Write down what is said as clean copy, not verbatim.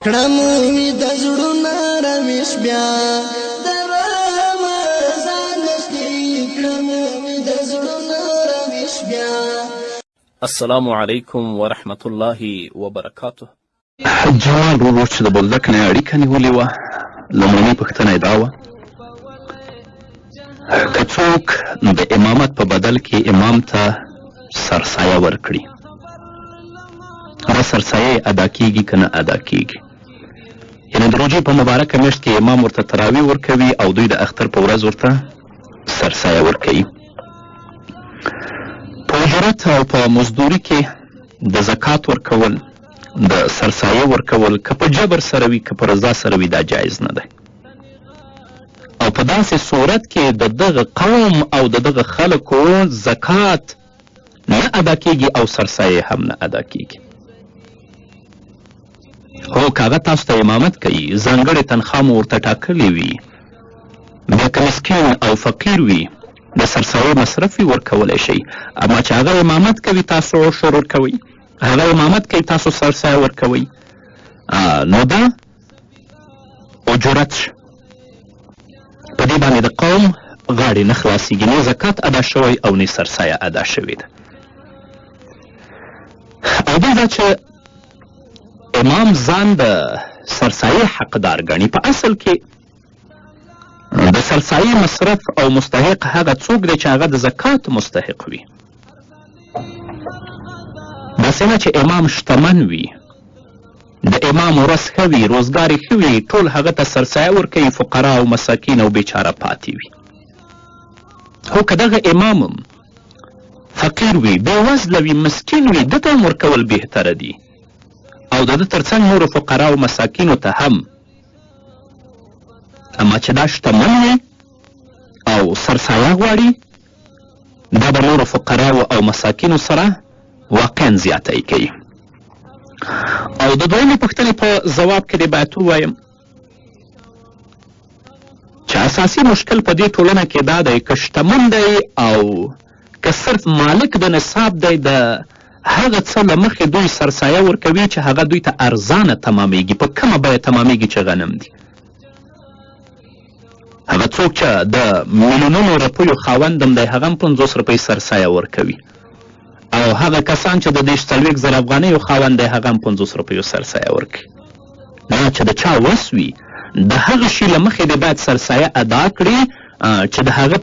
کړم وی د زړونو روش بیا د رمضان مستي کړم وی د زړونو روش بیا. السلام علیکم ورحمت الله وبرکاته. جمال ورور چې د بولدک نه اړیکه نیولې وه، لومړنۍ پوښتنه یې دا وه که څوک د امامت په بدل کې امام ته سرسایه ورکړي، دا سرسایه ادا کیږي که نه ادا کیږي؟ یعنې د روژې په مبارکه میاشت کې امام ورته تراویح ورکوي او دوی د اختر په ورځ ورته سرسایه ورکوي. په اجرت او په مزدوري کې د زکات ورکول، د سرسایه ورکول که په جبر سره وي که په رضا سره وي، دا جایز نه دی. او په داسې صورت کې د دغه قوم او د دغه خلکو زکات نه ادا کیږي او سرسایه هم نه ادا کیږي. هو که هغه تاسو ته امامت کوي، ځانګړې تنخوا مو ورته ټاکلې وي، بیا که مسکین او فقیر وي د سرسایه مصرف وي ورکولی شئ. اما چې هغه امامت کوي تاسو عشر ورکوئ، هغه امامت کوي تاسو سرسایه ورکوئ، نو دا اجرت شه. په دې باندې د قوم غاړې نه خلاصیږي، نه زکات ادا شوی او نه سرسایه ادا شوې ده. او بل دا چې امام ځان د سرسایه حقدار ګڼي. په اصل کې د سرسایه مصرف او مستحق هغه څوک دی چې هغه د زکات مستحق وي. داسې نه چې امام شتمن وي، د امام ورځ ښه وي، روزګار یې ښه وي، ټول هغه ته سرسایه ورکوي، فقرا او مساکین او بیچاره پاتې وي. خو که دغه امام هم فقیر وي، بېوزله وي، مسکین وي، ده ته هم ورکول بهتره دي. او د ده تر څنګ نورو فقراو مساکینو ته هم. اما چې دا شتمن وي او سرسایه غواړي، دا به نورو فقراو او مساکینو سره واقعا زیاتی کوي. او د دویمې پوښتنې په ځواب کې دې باید ووایم چې اساسي مشکل په دې ټولنه کې دا دی که شتمن دی او که صرف مالک د نصاب دی، د هغه څه له مخې دوی سرسایه ورکوي چې هغه دوی ته ارزانه تمامیږي. په کومه بیه تمامیږي چې غنم دي. هغه څوک چې د میلیونونو روپیو خاوند هم دی، هغه هم 50 روپۍ سرسایه ورکوي. او هغه کسان چې د 30-40 افغانیو خاوند دی، هغه هم 50 روپیو سرسایه ورکوي. نه چې د چا وس وي، د هغه شي له مخې دی باید سرسایه ادا کړي چې د هغه